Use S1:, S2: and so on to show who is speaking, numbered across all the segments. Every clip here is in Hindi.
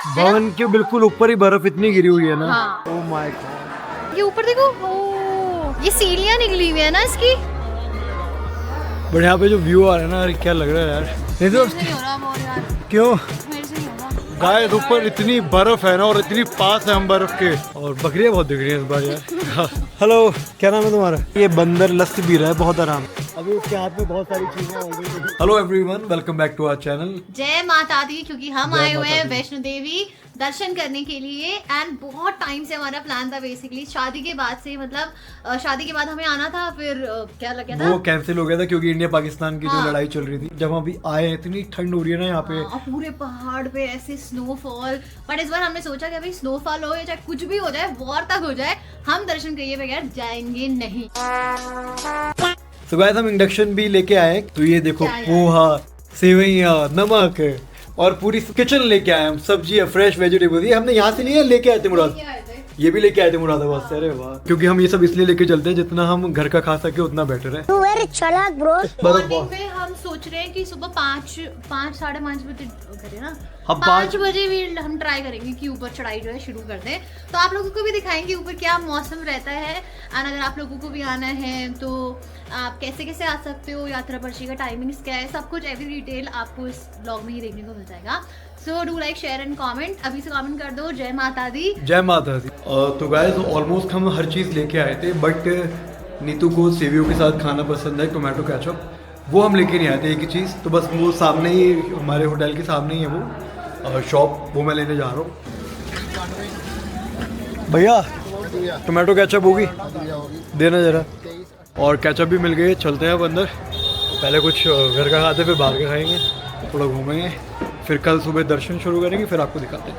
S1: भवन के बिल्कुल ऊपर ही बर्फ इतनी गिरी हुई है ना।
S2: हाँ।
S1: ओह माय गॉड,
S2: ये ऊपर देखो, ओह ये सीढ़ियाँ निकली हुई है ना इसकी।
S1: बट यहाँ पे जो व्यू आ रहा है ना यार, क्या लग रहा है यार। नहीं तो
S2: नहीं हो रहा वो यार,
S1: क्यों
S2: मेरे से नहीं हो रहा।
S1: गाइस, ऊपर इतनी बर्फ है ना और इतनी पास है हम बर्फ के, और बकरियां बहुत दिख रही हैं इस बार यार। हेलो, क्या नाम है तुम्हारा? ये बंदर लस्सी पी रहा है बहुत आराम। अभी उसके हाथ में बहुत सारी चीजें हो गई। Hello everyone, welcome back to our channel
S2: जय माता दी, क्योंकि हम
S1: जय
S2: आए हुए
S1: माता
S2: हैं
S1: दी।
S2: वैष्णो देवी दर्शन करने के लिए। एंड बहुत टाइम से हमारा प्लान था, बेसिकली शादी के बाद से, मतलब शादी के बाद हमें आना था, फिर क्या लग गया था,
S1: वो कैंसिल हो गया था क्योंकि इंडिया पाकिस्तान की जो
S2: हाँ।
S1: लड़ाई चल रही थी। जब हम अभी आए, इतनी ठंड हो रही है ना यहाँ पे।
S2: और पूरे पहाड़ पे ऐसे स्नोफॉल। बट इस बार हमने सोचा कि अभी स्नोफॉल हो या चाहे कुछ भी हो जाए, वॉर तक हो जाए, हम दर्शन किए बगैर जाएंगे नहीं।
S1: तो गाइस, हम इंडक्शन भी लेके आए। तो ये देखो,
S2: क्या है?
S1: पोहा, सेवइयां, नमक और पूरी किचन लेके आए हम। सब्जी, फ्रेश वेजिटेबल, ये हमने यहाँ से नहीं है, लेके आए थे मुराद।
S2: क्या है थे?
S1: ये भी लेके आए थे मुरादाबाद से। अरे वाह, क्योंकि हम ये सब इसलिए लेके चलते हैं जितना हम घर का खा सके उतना बेटर है। बर्फ
S2: मॉर्निंग में हम सोच रहे हैं कि सुबह 5-5:30 बजे करें ना।
S1: हम
S2: 5 बजे भी हम ट्राई करेंगे कि ऊपर चढ़ाई जो है शुरू कर दें। तो आप लोगों को भी दिखाएंगे ऊपर क्या मौसम रहता है। एंड अगर आप लोगों को भी आना है तो आप कैसे कैसे आ सकते हो, यात्रा पर्ची का टाइमिंग्स क्या है, सब कुछ एवरी डिटेल आपको इस ब्लॉग में ही देखने को मिल जाएगा। So do like, share and comment. अभी से कमेंट कर दो जय माता दी।
S1: जय माता दी। तो गाइस, ऑलमोस्ट हम हर चीज़ लेके आए थे, बट नीतू को सेवियों के साथ खाना पसंद है, टोमेटो केचप। वो हम लेके नहीं आए थे, एक ही चीज़। तो बस वो सामने ही, हमारे होटल के सामने ही है वो शॉप, वो मैं लेने जा रहा हूँ। भैया टोमेटो केचप होगी, देना जरा। और केचप भी मिल गई। चलते हैं अब अंदर। पहले कुछ घर का खाते, फिर बाहर का खाएंगे, थोड़ा घूमेंगे, फिर कल सुबह दर्शन शुरू करेंगे, फिर आपको दिखाते हैं।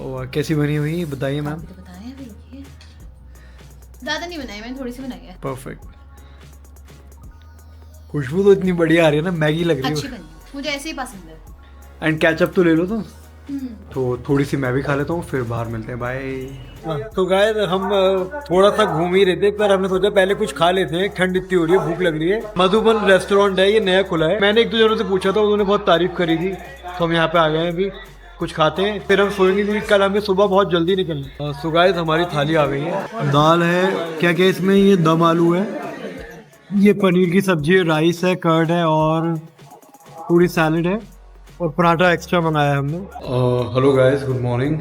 S1: और कैसी बनी हुई बताइए मैम।
S2: तो बताया अभी ये ज्यादा नहीं बनाई, मैंने थोड़ी सी बनाई है।
S1: परफेक्ट। खुशबू तो इतनी बढ़िया आ रही है ना, मैगी लग रही
S2: अच्छी
S1: है।
S2: बनी, मुझे ऐसे ही पसंद है।
S1: एंड केचप तो ले लो तुम।
S2: हम्म।
S1: तो थोड़ी सी मैं भी खा लेता हूँ, फिर बाहर मिलते हैं। बाय। तो गाइस, हम थोड़ा सा घूम ही रहे थे, पर हमने सोचा पहले कुछ खा लेते हैं, ठंड इतनी हो रही है, भूख लग रही है। मधुबन रेस्टोरेंट है, ये नया खुला है। मैंने 1-2 जनों से पूछा था, उन्होंने बहुत तारीफ करी थी, तो हम यहाँ पे आ गए हैं। अभी कुछ खाते हैं, फिर हम सोएंगे, क्योंकि कल हमें सुबह बहुत जल्दी निकलना। सो गाइस, हमारी थाली आ गई है। दाल है, क्या क्या इसमें, ये दम आलू है, ये पनीर की सब्जी है, राइस है, कर्ड है, और पूरी सैलेड है, और पराठा एक्स्ट्रा मंगाया है हमने। Hello guys, good morning.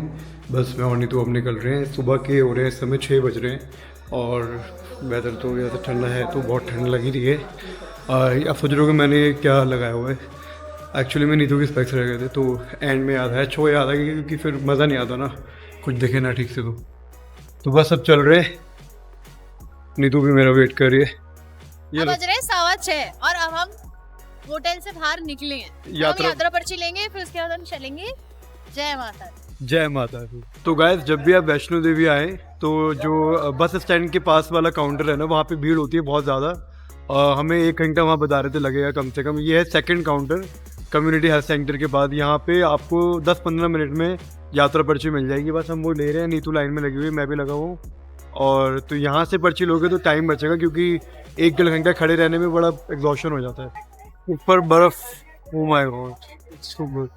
S1: बस मैं और नीतू अब निकल रहे हैं। सुबह के हो रहे हैं, समय 6 बज रहे हैं, और वेदर तो ज़्यादा ठंडा है, तो बहुत ठंड लगी रही है। अब सोच रहे हो कि मैंने क्या लगाया हुआ है। एक्चुअली में नीतू के स्पेक्स रह गए थे, तो एंड में याद है, छो याद है, क्योंकि फिर मज़ा नहीं आता ना, कुछ दिखे ना ठीक से। तो बस अब चल रहे हैं। नीतू भी मेरा वेट कर रही है।
S2: अब बज रहे हैं 6:15 और अब हम होटल से बाहर निकले हैं। हम यात्रा पर्ची लेंगे, फिर उसके बाद हम चलेंगे। जय माता दी।
S1: जय माता दी। तो गाइस, जब भी आप वैष्णो देवी आए, तो जो बस स्टैंड के पास वाला काउंटर है ना, वहाँ पे भीड़ होती है बहुत ज़्यादा। हमें 1 घंटा वहाँ बता रहे थे लगेगा कम से कम। ये है second counter, community health centre के बाद। यहाँ पे आपको 10-15 मिनट में यात्रा पर्ची मिल जाएगी। बस हम वो ले रहे हैं। नीतू लाइन में लगी हुई है, मैं भी लगा हूँ। और तो यहाँ से पर्ची लोगे तो टाइम बचेगा, क्योंकि 1-1.5 घंटा खड़े रहने में बड़ा एग्जॉशन हो जाता है। ऊपर बर्फ, oh my God, so good.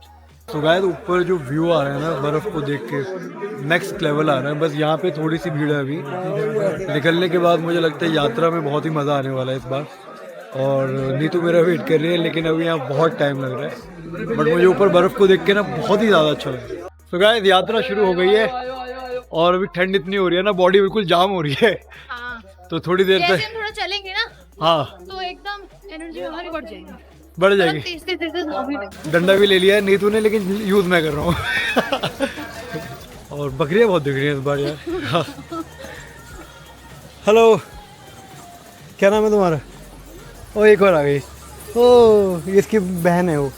S1: तो गाइस, ऊपर जो व्यू आ रहा है ना, बर्फ को देख के नेक्स्ट लेवल आ रहा है। बस यहाँ पे थोड़ी सी भीड़ है अभी। निकलने के बाद मुझे लगता है यात्रा में बहुत ही मज़ा आने वाला है इस बार। और नीतू मेरा वेट कर रही है, लेकिन अभी यहाँ बहुत टाइम लग रहा है। बट मुझे ऊपर बर्फ को देख के ना बहुत ही ज़्यादा अच्छा लग रहा है। तो गाइस, यात्रा शुरू हो गई है, और अभी ठंड इतनी हो रही है ना, बॉडी बिल्कुल जाम हो रही है।
S2: हाँ।
S1: तो थोड़ी देर
S2: जैसे
S1: तक,
S2: हम थोड़ा चलेंगे ना,
S1: हाँ,
S2: तो एकदम एनर्जी हमारी बढ़ जाएगी,
S1: बढ़ जाएगी।
S2: तेज।
S1: डंडा भी ले लिया है नीतू ने, लेकिन यूज़ मैं कर रहा हूँ। और बकरियाँ बहुत दिख रही हैं इस बार यार। हेलो, क्या नाम है तुम्हारा? ओ, एक और आ गई। ओ, ये इसकी बहन है वो।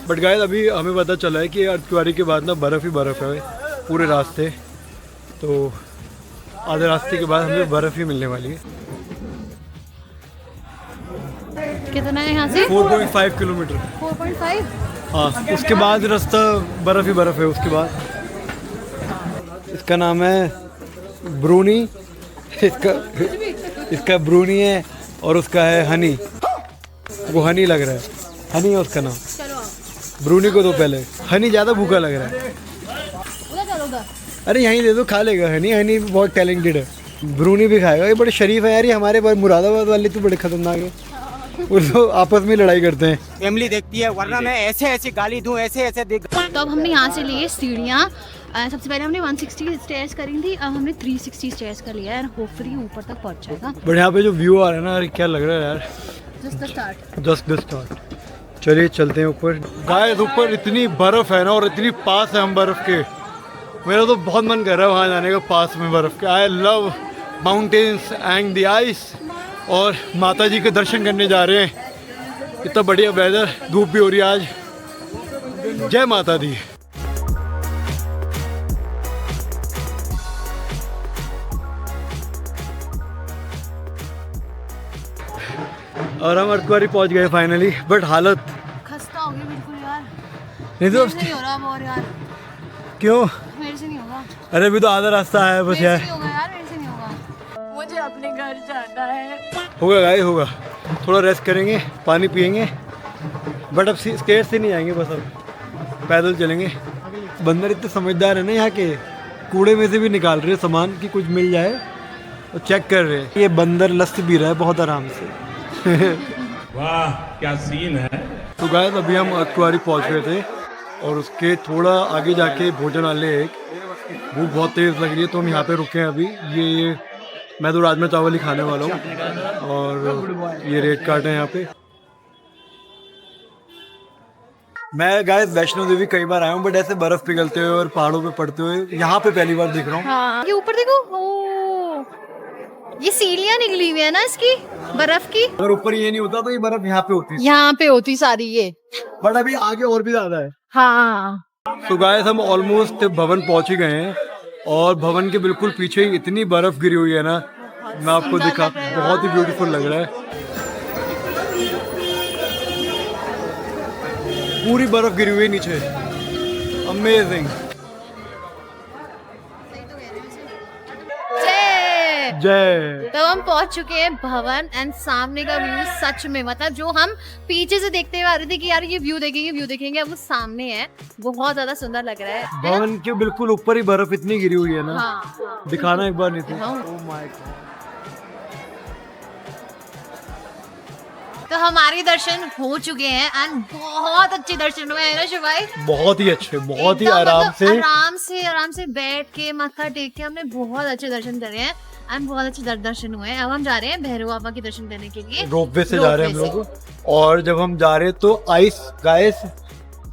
S1: बट गाइस, अभी हमें पता चला है कि अर्धकुंवारी के बाद ना बर्फ़ ही बर्फ़ है पूरे रास्ते। तो आधे रास्ते के बाद हमें बर्फ़ ही मिलने वाली है।
S2: कितना है यहाँ से?
S1: 4.5 किलोमीटर।
S2: 4.5।
S1: हाँ, उसके बाद रास्ता बर्फ़ ही बर्फ़ है। उसके बाद इसका नाम है ब्रूनी। इसका ब्रूनी है, और उसका है हनी। वो हनी लग रहा है, हनी है उसका नाम।
S2: चलो आप।
S1: ब्रूनी को तो पहले, हनी ज़्यादा भूखा लग रहा है।
S2: चलो उधर।
S1: अरे यहीं दे दो, खा लेगा। हनी हनी बहुत टैलेंटेड है, ब्रूनी भी खाएगा। ये बड़े शरीफ है यार, ये हमारे मुरादाबाद वाले तो बड़े खतरनाक है, वो तो आपस में लड़ाई करते हैं।
S3: फैमिली देखती है, वरना मैं ऐसे ऐसे गाली दूं, ऐसे ऐसे देख।
S2: तो अब हमने यहाँ से लिए सीढ़ियाँ। सबसे पहले हमने 160 स्टेयर्स करी थी, अब हमने 360 स्टेयर्स कर लिया है, होपफुली ऊपर तक पहुँच जाएगा।
S1: बट यहाँ पे जो व्यू आ रहा है ना, अरे क्या लग रहा है यार,
S2: just the start.
S1: Just the start. चलिए चलते हैं ऊपर। गाइस ऊपर इतनी बर्फ है ना, और इतनी पास है हम बर्फ के, मेरा तो बहुत मन कर रहा है वहाँ जाने का, पास में बर्फ के। I love mountains and the ice. और माता जी के दर्शन करने जा रहे हैं, इतना बढ़िया वेदर, धूप भी हो रही है आज। जय माता दी। और हम अर्धकुंवारी पहुंच गए फाइनली, बट हालत
S2: खस्ता हो गई बिल्कुल यार।
S1: नहीं तो
S2: मेरे से नहीं हो रहा अब और यार,
S1: क्यों?
S2: मेरे से नहीं होगा।
S1: अरे अभी तो आधा रास्ता है बस
S2: मेरे से
S1: यार।
S2: नहीं होगा यार, मेरे से नहीं होगा। मुझे अपने घर जाना है।
S1: होगा गाइस होगा, थोड़ा रेस्ट करेंगे, पानी पियेंगे, बट अब स्टेयर्स से नहीं आएंगे, बस अब पैदल चलेंगे। बंदर इतने समझदार है ना यहाँ के, कूड़े में से भी निकाल रहे हैं सामान कि कुछ मिल जाए, और चेक कर रहे हैं। ये बंदर लस्सी पी रहा है बहुत आराम से।
S4: वाह क्या सीन है।
S1: तो गाइस अभी हम अर्धकुंवारी पहुँच गए थे, और उसके थोड़ा आगे जाके भोजनालय है, भूख बहुत तेज़ लग रही है, तो हम यहाँ पे रुके हैं अभी। ये मैं तो राजमा चावल ही खाने वाला हूँ, और ये रेट कार्ड है यहाँ पे। मैं गाइस वैष्णो देवी कई बार आया हूँ, बट ऐसे बर्फ पिघलते हुए और पहाड़ों पे पड़ते हुए यहाँ पे पहली बार देख रहा हूँ।
S2: हाँ, ये ऊपर देखो, ओ, ये सीढ़ियाँ निकली हुई है ना इसकी, बर्फ की।
S1: अगर ऊपर ये नहीं होता तो ये बर्फ यहाँ पे होती,
S2: यहाँ पे होती सारी ये,
S1: बट अभी आगे और भी ज्यादा है।
S2: हाँ।
S1: तो गाइस हम ऑलमोस्ट भवन पहुँच ही गए हैं, और भवन के बिल्कुल पीछे ही इतनी बर्फ गिरी हुई है ना, मैं आपको दिखा, बहुत ही ब्यूटीफुल लग रहा है। पूरी बर्फ गिरी हुई है नीचे, अमेजिंग। जय।
S2: तो हम पहुंच चुके हैं भवन, एंड सामने का व्यू सच में, मतलब जो हम पीछे से देखते हुए आ रहे थे कि यार ये व्यू देखेंगे, अब वो सामने है, बहुत ज्यादा सुंदर लग रहा है।
S1: भवन के बिल्कुल ऊपर ही बर्फ इतनी गिरी हुई है ना।
S2: हाँ।
S1: दिखाना एक बार नहीं थी।
S2: हाँ।
S1: Oh my God।
S2: तो हमारे दर्शन हो चुके हैं, एंड बहुत अच्छे दर्शन हुए हैं ना शिवाई।
S1: बहुत ही अच्छे, बहुत ही
S2: एकदम
S1: आराम
S2: मतलब
S1: से,
S2: आराम से बैठ के मत्था टेक के हमने बहुत अच्छे दर्शन करे हैं, एंड बहुत अच्छे दर्शन हुए हैं। अब हम जा रहे हैं भैरव बाबा के दर्शन करने के लिए,
S1: रोपवे से जा रहे हैं हम लोग। और जब हम जा रहे हैं तो आइस गाइस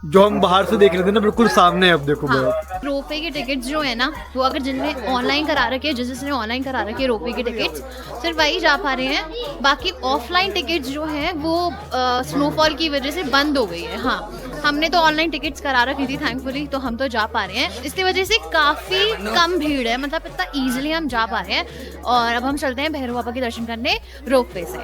S1: जो हम बाहर से देख रहे थे ना, बिल्कुल सामने है अब देखो।
S2: हाँ, रोपवे की टिकट्स जो है ना, वो अगर जिनने ऑनलाइन करा रखे हैं, जिसने ऑनलाइन करा रखे हैं रोपवे की टिकट्स, सिर्फ वही जा पा रहे हैं। बाकी ऑफलाइन टिकट्स जो है वो स्नोफॉल की वजह से बंद हो गई है। हाँ, हमने तो ऑनलाइन टिकट्स करा रखी थी थैंकफुली, तो हम तो जा पा रहे हैं। इसकी वजह से काफ़ी कम भीड़ है, मतलब इतना ईजिली हम जा पा रहे हैं। और अब हम चलते हैं भैरव बाबा के दर्शन करने रोपवे से।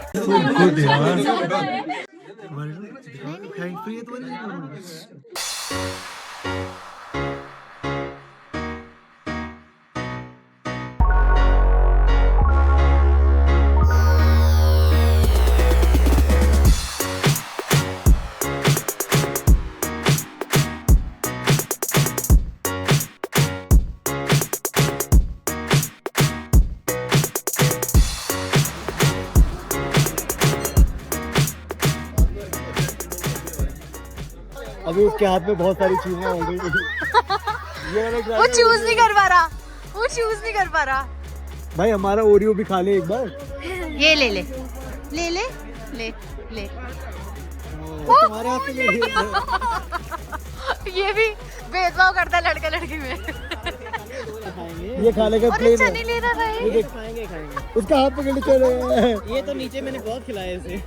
S1: अभी उसके हाथ में बहुत सारी चीजें ऑलरेडी।
S2: वो चूज नहीं कर पा रहा।
S1: भाई हमारा ओरियो भी खा ले एक बार।
S2: ये ले।
S1: तुम्हारे हाथ में
S2: ये भी भेदभाव करता है लड़का लड़की में।
S1: ये खाने का
S2: और
S1: प्लेन
S2: अच्छा
S1: है।
S2: नहीं ले रहा भाई।
S1: ये देख, उसका हाथ पकड़ के चले।
S3: ये तो नीचे मैंने बहुत खिलाया इसे।